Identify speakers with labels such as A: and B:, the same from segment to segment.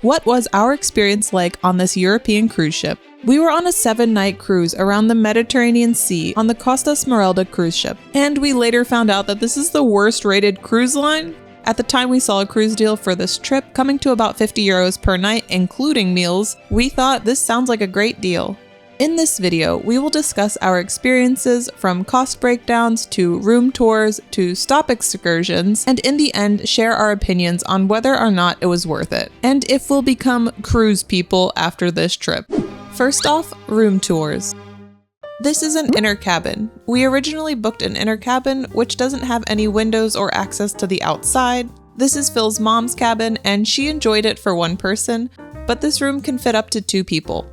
A: What was our experience like on this European cruise ship? We were on a 7-night cruise around the Mediterranean Sea on the Costa Smeralda cruise ship, and we later found out that this is the worst rated cruise line. At the time we saw a cruise deal for this trip coming to about 50 euros per night, including meals, we thought this sounds like a great deal. In this video, we will discuss our experiences from cost breakdowns to room tours to stop excursions, and in the end share our opinions on whether or not it was worth it, and if we'll become cruise people after this trip. First off, room tours. This is an inner cabin. We originally booked an inner cabin, which doesn't have any windows or access to the outside. This is Phil's mom's cabin, and she enjoyed it for one person, but this room can fit up to 2 people.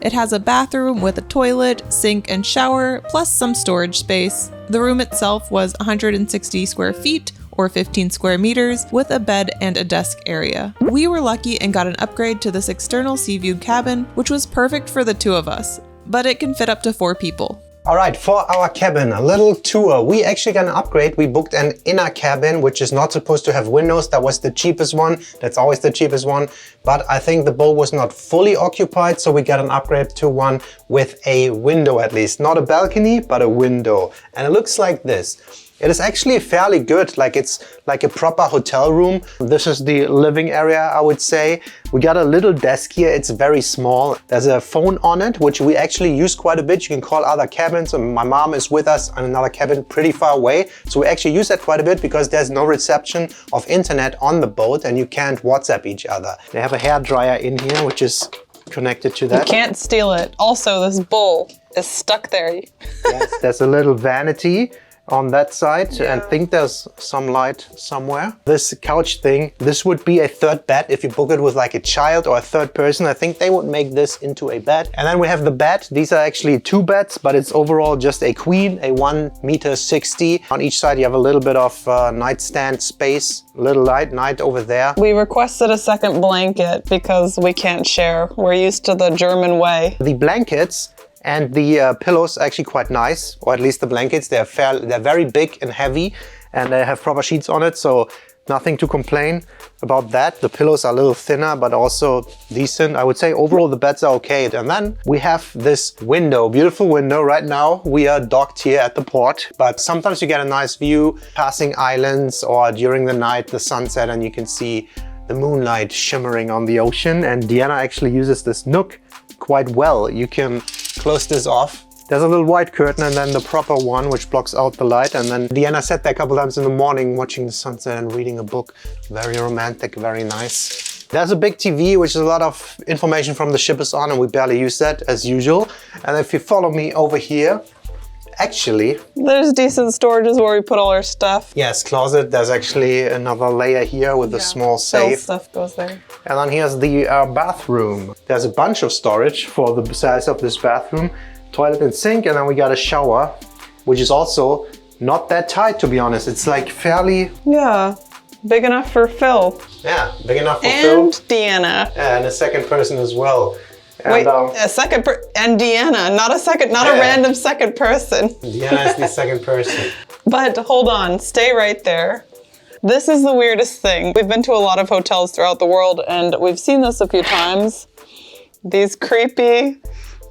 A: It has a bathroom with a toilet, sink, and shower, plus some storage space. The room itself was 160 square feet, or 15 square meters, with a bed and a desk area. We were lucky and got an upgrade to this external sea view cabin, which was perfect for the 2 of us, but it can fit up to 4 people.
B: Alright, for our cabin, a little tour. We actually got an upgrade. We booked an inner cabin, which is not supposed to have windows. That was the cheapest one. That's always the cheapest one. But I think the boat was not fully occupied, so we got an upgrade to one with a window at least. Not a balcony, but a window. And it looks like this. It is actually fairly good, like it's like a proper hotel room. This is the living area, I would say. We got a little desk here, it's very small. There's a phone on it, which we actually use quite a bit. You can call other cabins, and my mom is with us on another cabin pretty far away. So we actually use that quite a bit because there's no reception of internet on the boat and you can't WhatsApp each other. They have a hairdryer in here, which is connected to that.
C: You can't steal it. Also, this bowl is stuck there.
B: Yes, there's a little vanity on that side, yeah. And I think there's some light somewhere. This couch thing, this would be a 3rd bed if you book it with like a child or a 3rd person. I think they would make this into a bed. And then we have the bed. These are actually 2 beds, but it's overall just a queen, a 1.60 meters. On each side you have a little bit of nightstand space, a little night over there.
C: We requested a 2nd blanket because we can't share. We're used to the German way.
B: The blankets and the pillows are actually quite nice, or at least the blankets. They're very big and heavy, and they have proper sheets on it, so nothing to complain about that. The pillows are a little thinner, but also decent. I would say overall the beds are okay. And then we have this window, beautiful window. Right now we are docked here at the port, but sometimes you get a nice view passing islands or during the night, the sunset, and you can see the moonlight shimmering on the ocean. And Deanna actually uses this nook quite well. You can close this off. There's a little white curtain and then the proper one which blocks out the light, and then Deanna sat there a couple times in the morning watching the sunset and reading a book. Very romantic, very nice. There's a big TV, which is a lot of information from the ship is on, and we barely use that as usual. And if you follow me over here, actually,
C: there's decent storages where we put all our stuff.
B: Yes, closet. There's actually another layer here with a small safe.
C: Phil's stuff goes there.
B: And then here's the bathroom. There's a bunch of storage for the size of this bathroom. Toilet and sink, and then we got a shower, which is also not that tight, to be honest. It's like fairly...
C: Yeah, big enough for Phil.
B: Yeah, big enough for Phil.
C: And Deanna.
B: And a 2nd person as well. And,
C: wait, and Deanna, not a random 2nd person.
B: Deanna is the 2nd person.
C: But hold on, stay right there. This is the weirdest thing. We've been to a lot of hotels throughout the world, and we've seen this a few times. These creepy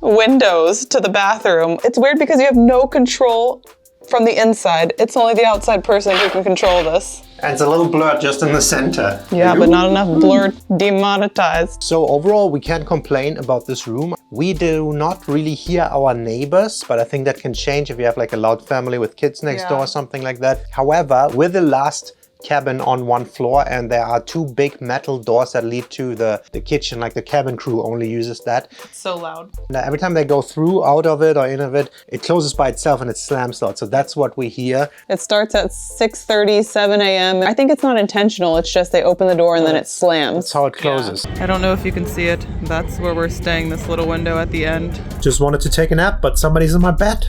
C: windows to the bathroom. It's weird because you have no control from the inside. It's only the outside person who can control this.
B: And it's a little blurred just in the center.
C: Yeah, but not enough blurred, demonetized.
B: So overall, we can't complain about this room. We do not really hear our neighbors, but I think that can change if you have like a loud family with kids next door or something like that. However, we're the last cabin on 1 floor, and there are 2 big metal doors that lead to the kitchen. Like the cabin crew only uses that.
C: It's so loud.
B: Now, every time they go through, out of it or in of it, it closes by itself and it slams loud. So that's what we hear.
C: It starts at 6:30, 7 a.m. I think it's not intentional. It's just they open the door and then it slams.
B: That's how it closes.
A: I don't know if you can see it. That's where we're staying, this little window at the end.
B: Just wanted to take a nap, but somebody's in my bed.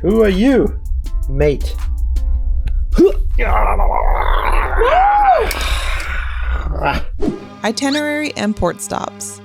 B: Who are you, mate?
A: Itinerary and port stops.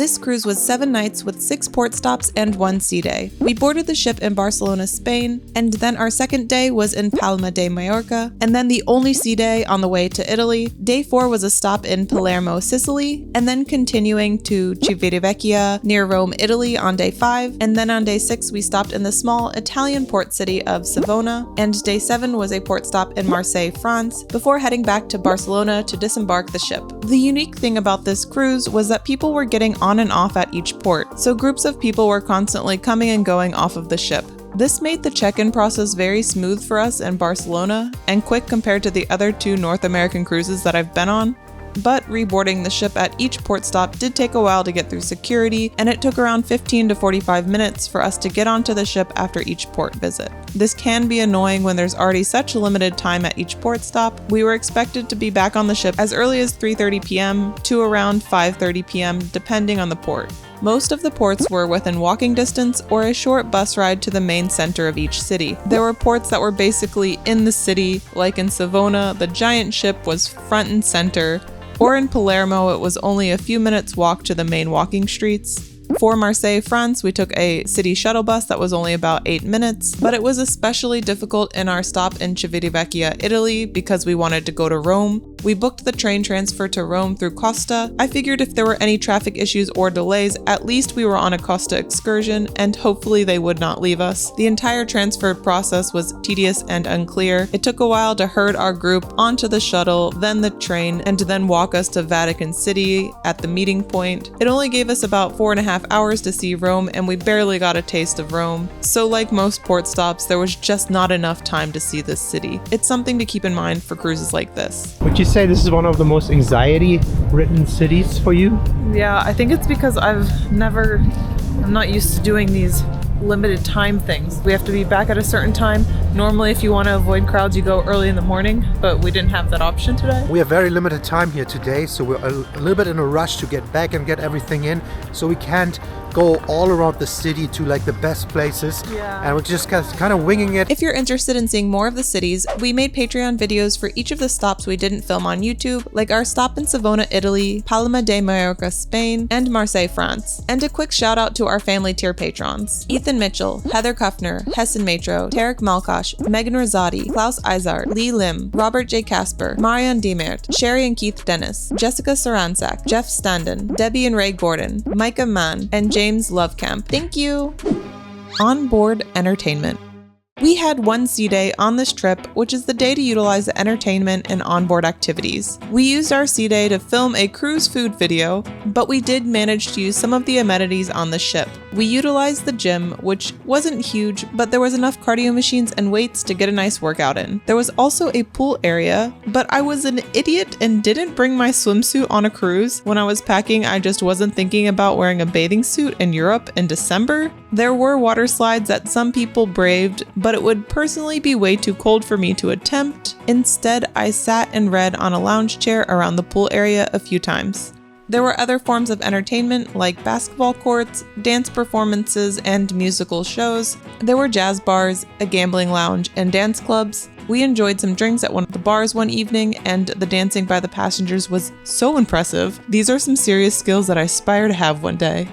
A: This cruise was 7 nights with 6 port stops and 1 sea day. We boarded the ship in Barcelona, Spain, and then our second day was in Palma de Mallorca, and then the only sea day on the way to Italy. Day 4 was a stop in Palermo, Sicily, and then continuing to Civitavecchia near Rome, Italy on day 5, and then on day 6 we stopped in the small Italian port city of Savona, and day 7 was a port stop in Marseille, France, before heading back to Barcelona to disembark the ship. The unique thing about this cruise was that people were getting on and off at each port, so groups of people were constantly coming and going off of the ship. This made the check-in process very smooth for us in Barcelona, and quick compared to the other 2 North American cruises that I've been on. But reboarding the ship at each port stop did take a while to get through security, and it took around 15 to 45 minutes for us to get onto the ship after each port visit. This can be annoying when there's already such limited time at each port stop. We were expected to be back on the ship as early as 3:30 p.m. to around 5:30 p.m. depending on the port. Most of the ports were within walking distance or a short bus ride to the main center of each city. There were ports that were basically in the city, like in Savona, the giant ship was front and center, or in Palermo, it was only a few minutes walk to the main walking streets. For Marseille, France, we took a city shuttle bus that was only about 8 minutes, but it was especially difficult in our stop in Civitavecchia, Italy, because we wanted to go to Rome. We booked the train transfer to Rome through Costa. I figured if there were any traffic issues or delays, at least we were on a Costa excursion, and hopefully they would not leave us. The entire transfer process was tedious and unclear. It took a while to herd our group onto the shuttle, then the train, and to then walk us to Vatican City at the meeting point. It only gave us about 4.5 hours to see Rome, and we barely got a taste of Rome. So like most port stops, there was just not enough time to see this city. It's something to keep in mind for cruises like this.
D: Would you say this is one of the most anxiety-ridden cities for you?
A: Yeah, I think it's because I'm not used to doing these limited time things. We have to be back at a certain time. Normally, if you want to avoid crowds, you go early in the morning, but we didn't have that option today.
B: We have very limited time here today, so we're a little bit in a rush to get back and get everything in, so we can't go all around the city to like the best places. And we're just kind of winging it.
A: If you're interested in seeing more of the cities, we made Patreon videos for each of the stops we didn't film on YouTube, like our stop in Savona, Italy, Palma de Mallorca, Spain, and Marseille, France. And a quick shout out to our family tier patrons: Ethan Mitchell, Heather Kuffner, Hessen Matro, Tarek Malkosh, Megan Rosati, Klaus Izard, Lee Lim, Robert J. Casper, Marian Demert, Sherry and Keith Dennis, Jessica Saransak, Jeff Standen, Debbie and Ray Gordon, Micah Mann, and James Lovecamp. Thank you! Onboard entertainment. We had 1 sea day on this trip, which is the day to utilize the entertainment and onboard activities. We used our sea day to film a cruise food video, but we did manage to use some of the amenities on the ship. We utilized the gym, which wasn't huge, but there was enough cardio machines and weights to get a nice workout in. There was also a pool area, but I was an idiot and didn't bring my swimsuit on a cruise. When I was packing, I just wasn't thinking about wearing a bathing suit in Europe in December. There were water slides that some people braved, but it would personally be way too cold for me to attempt. Instead, I sat and read on a lounge chair around the pool area a few times. There were other forms of entertainment like basketball courts, dance performances, and musical shows. There were jazz bars, a gambling lounge, and dance clubs. We enjoyed some drinks at one of the bars one evening, and the dancing by the passengers was so impressive. These are some serious skills that I aspire to have one day.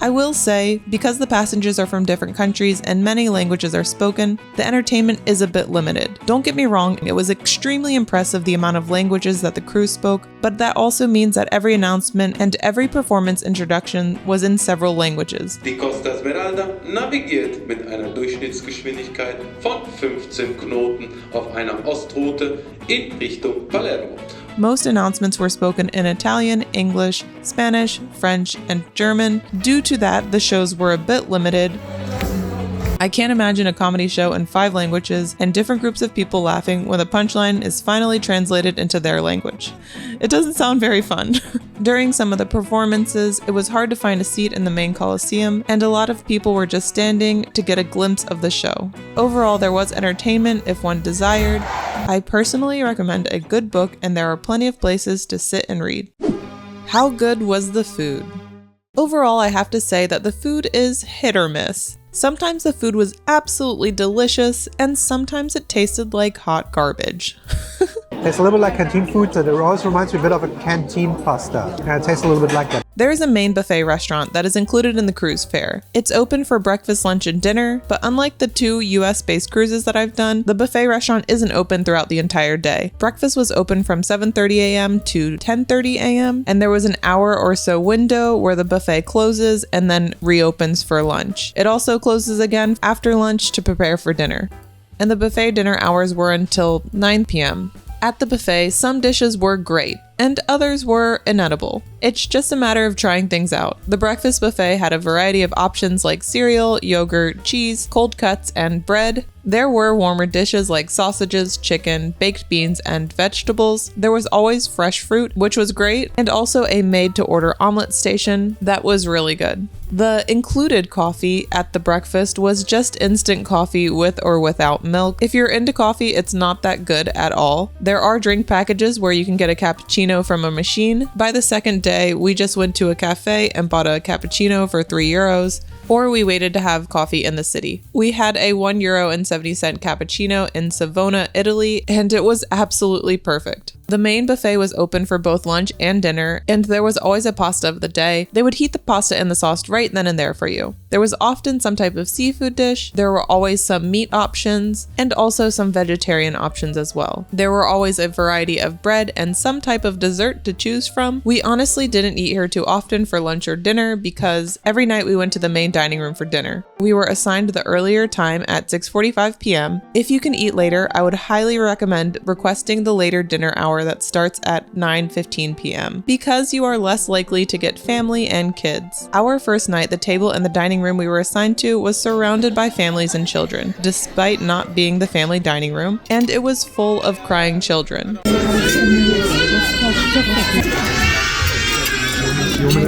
A: I will say, because the passengers are from different countries and many languages are spoken, the entertainment is a bit limited. Don't get me wrong, it was extremely impressive the amount of languages that the crew spoke, but that also means that every announcement and every performance introduction was in several languages.
E: Die Costa Smeralda navigiert mit einer Durchschnittsgeschwindigkeit von 15 Knoten auf einer Ostroute in Richtung Palermo.
A: Most announcements were spoken in Italian, English, Spanish, French, and German. Due to that, the shows were a bit limited. I can't imagine a comedy show in 5 languages and different groups of people laughing when the punchline is finally translated into their language. It doesn't sound very fun. During some of the performances, it was hard to find a seat in the main Coliseum, and a lot of people were just standing to get a glimpse of the show. Overall, there was entertainment if one desired. I personally recommend a good book, and there are plenty of places to sit and read. How good was the food? Overall, I have to say that the food is hit or miss. Sometimes the food was absolutely delicious, and sometimes it tasted like hot garbage.
B: Tastes a little bit like canteen food, and it also reminds me a bit of a canteen pasta. And it tastes a little bit like that.
A: There is a main buffet restaurant that is included in the cruise fare. It's open for breakfast, lunch, and dinner, but unlike the 2 US-based cruises that I've done, the buffet restaurant isn't open throughout the entire day. Breakfast was open from 7:30 a.m. to 10:30 a.m., and there was an hour or so window where the buffet closes and then reopens for lunch. It also closes again after lunch to prepare for dinner. And the buffet dinner hours were until 9 p.m. At the buffet, some dishes were great, and others were inedible. It's just a matter of trying things out. The breakfast buffet had a variety of options like cereal, yogurt, cheese, cold cuts, and bread. There were warmer dishes like sausages, chicken, baked beans, and vegetables. There was always fresh fruit, which was great, and also a made-to-order omelet station that was really good. The included coffee at the breakfast was just instant coffee with or without milk. If you're into coffee, it's not that good at all. There are drink packages where you can get a cappuccino from a machine. By the second day, we just went to a cafe and bought a cappuccino for €3, or we waited to have coffee in the city. We had a €1.70 cappuccino in Savona, Italy, and it was absolutely perfect. The main buffet was open for both lunch and dinner, and there was always a pasta of the day. They would heat the pasta in the sauce right then and there for you. There was often some type of seafood dish, there were always some meat options, and also some vegetarian options as well. There were always a variety of bread and some type of dessert to choose from. We honestly didn't eat here too often for lunch or dinner because every night we went to the main dining room for dinner. We were assigned the earlier time at 6:45 p.m. If you can eat later, I would highly recommend requesting the later dinner hour that starts at 9:15 p.m. because you are less likely to get family and kids. Our first night, the table in the dining room we were assigned to was surrounded by families and children, despite not being the family dining room, and it was full of crying children.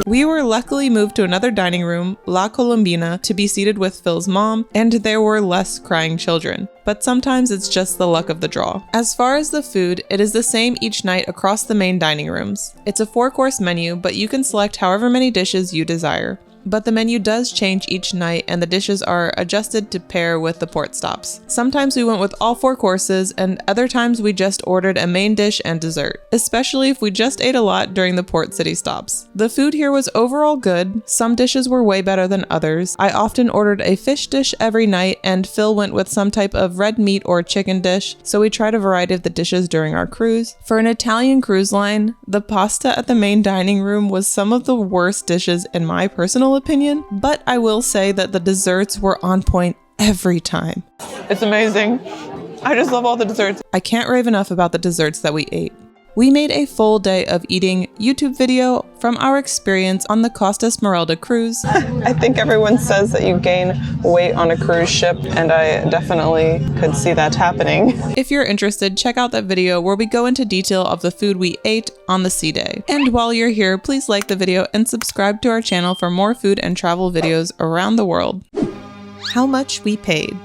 A: We were luckily moved to another dining room, La Colombina, to be seated with Phil's mom, and there were less crying children. But sometimes it's just the luck of the draw. As far as the food, it is the same each night across the main dining rooms. It's a 4-course menu, but you can select however many dishes you desire. But the menu does change each night and the dishes are adjusted to pair with the port stops. Sometimes we went with all 4 courses and other times we just ordered a main dish and dessert, especially if we just ate a lot during the port city stops. The food here was overall good. Some dishes were way better than others. I often ordered a fish dish every night and Phil went with some type of red meat or chicken dish, so we tried a variety of the dishes during our cruise. For an Italian cruise line, the pasta at the main dining room was some of the worst dishes in my personal opinion, but I will say that the desserts were on point every time.
C: It's amazing. I just love all the desserts.
A: I can't rave enough about the desserts that we ate. We made a full day of eating YouTube video from our experience on the Costa Smeralda cruise.
C: I think everyone says that you gain weight on a cruise ship, and I definitely could see that happening.
A: If you're interested, check out that video where we go into detail of the food we ate on the sea day. And while you're here, please like the video and subscribe to our channel for more food and travel videos around the world. How much we paid.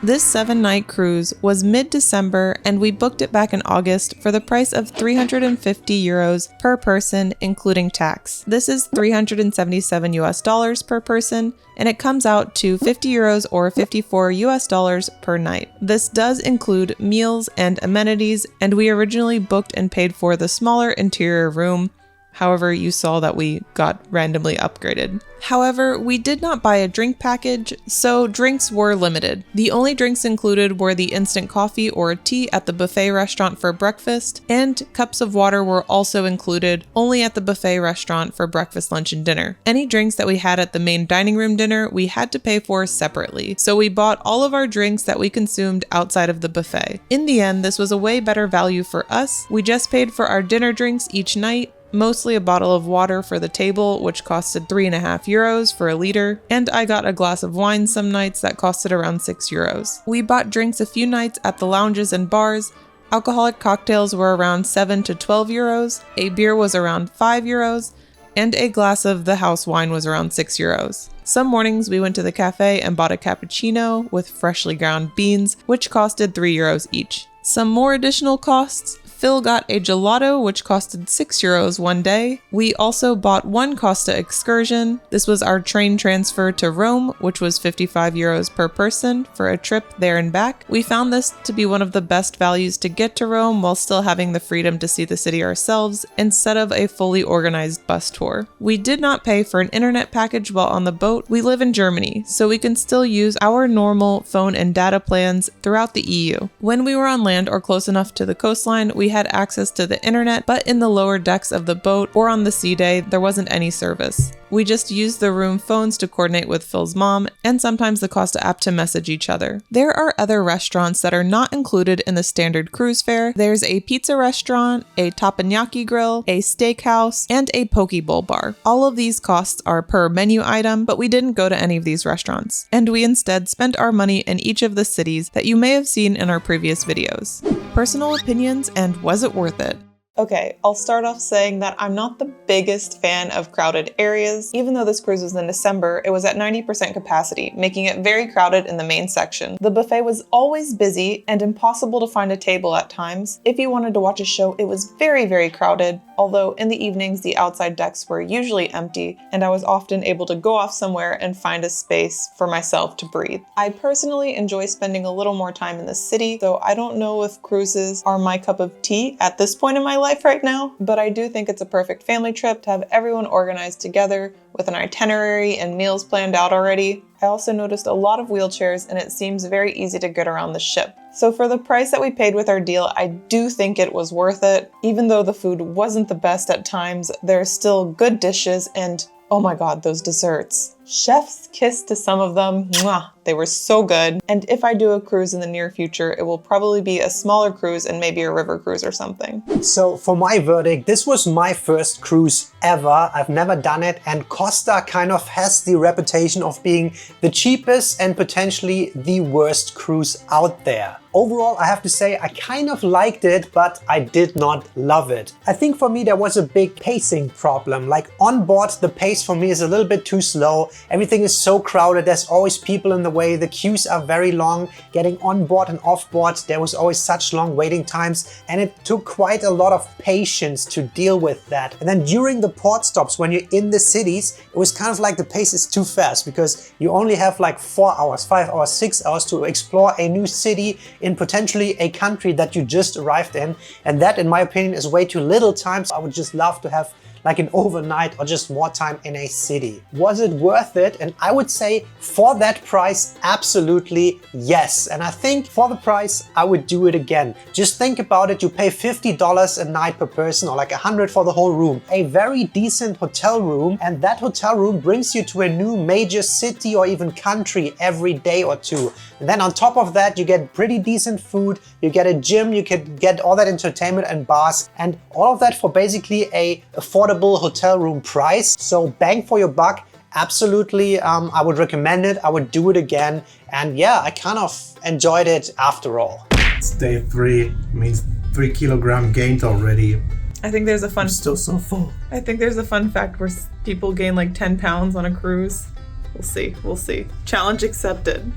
A: This 7-night cruise was mid-December and we booked it back in August for the price of €350 per person, including tax. This is $377 per person, and it comes out to €50 or $54 per night. This does include meals and amenities, and we originally booked and paid for the smaller interior room. However, you saw that we got randomly upgraded. However, we did not buy a drink package, so drinks were limited. The only drinks included were the instant coffee or tea at the buffet restaurant for breakfast, and cups of water were also included only at the buffet restaurant for breakfast, lunch, and dinner. Any drinks that we had at the main dining room dinner, we had to pay for separately, so we bought all of our drinks that we consumed outside of the buffet. In the end, this was a way better value for us. We just paid for our dinner drinks each night, mostly a bottle of water for the table, which costed €3.50 for a liter, and I got a glass of wine some nights that costed around €6. We bought drinks a few nights at the lounges and bars. Alcoholic cocktails were around €7 to €12, a beer was around €5, and a glass of the house wine was around €6. Some mornings we went to the cafe and bought a cappuccino with freshly ground beans, which costed €3 each. Some more additional costs: Phil got a gelato, which costed €6 one day. We also bought one Costa excursion. This was our train transfer to Rome, which was €55 per person for a trip there and back. We found this to be one of the best values to get to Rome while still having the freedom to see the city ourselves instead of a fully organized bus tour. We did not pay for an internet package while on the boat. We live in Germany, so we can still use our normal phone and data plans throughout the EU. When we were on land or close enough to the coastline, we had access to the internet, but in the lower decks of the boat or on the sea day, there wasn't any service. We just used the room phones to coordinate with Phil's mom and sometimes the Costa app to message each other. There are other restaurants that are not included in the standard cruise fare. There's a pizza restaurant, a teppanyaki grill, a steakhouse, and a poke bowl bar. All of these costs are per menu item, but we didn't go to any of these restaurants, and we instead spent our money in each of the cities that you may have seen in our previous videos. Personal opinions and was it worth it?
C: Okay, I'll start off saying that I'm not the biggest fan of crowded areas. Even though this cruise was in December, it was at 90% capacity, making it very crowded in the main section. The buffet was always busy and impossible to find a table at times. If you wanted to watch a show, it was very, very crowded, although in the evenings the outside decks were usually empty, and I was often able to go off somewhere and find a space for myself to breathe. I personally enjoy spending a little more time in the city, though I don't know if cruises are my cup of tea at this point in my life right now, but I do think it's a perfect family trip to have everyone organized together with an itinerary and meals planned out already. I also noticed a lot of wheelchairs and it seems very easy to get around the ship. So for the price that we paid with our deal, I do think it was worth it. Even though the food wasn't the best at times, there's still good dishes and oh my god, those desserts. Chef's kiss to some of them. Mwah, they were so good. And if I do a cruise in the near future, it will probably be a smaller cruise and maybe a river cruise or something.
B: So for my verdict, this was my first cruise ever. I've never done it, and Costa kind of has the reputation of being the cheapest and potentially the worst cruise out there. Overall, I have to say I kind of liked it, but I did not love it. I think for me there was a big pacing problem. Like on board, the pace for me is a little bit too slow. Everything is so crowded, there's always people in the way, the queues are very long. Getting on board and off board, there was always such long waiting times, and it took quite a lot of patience to deal with that. And then during the port stops, when you're in the cities, it was kind of like the pace is too fast because you only have like 4 hours, 5 hours, 6 hours to explore a new city in potentially a country that you just arrived in. And that, in my opinion, is way too little time. So I would just love to have like an overnight or just more time in a city. Was it worth it? And I would say for that price, absolutely yes. And I think for the price, I would do it again. Just think about it. You pay $50 a night per person or like $100 for the whole room. A very decent hotel room, and that hotel room brings you to a new major city or even country every day or two. And then on top of that, you get pretty decent food, you get a gym, you can get all that entertainment and bars, and all of that for basically a affordable hotel room price. So bang for your buck. Absolutely, I would recommend it. I would do it again. And yeah, I kind of enjoyed it after all.
D: It's day 3, means 3 kilogram gained already.
A: I think there's a fun
D: I'm still so full.
A: I think there's a fun fact where people gain like 10 pounds on a cruise. We'll see. Challenge accepted.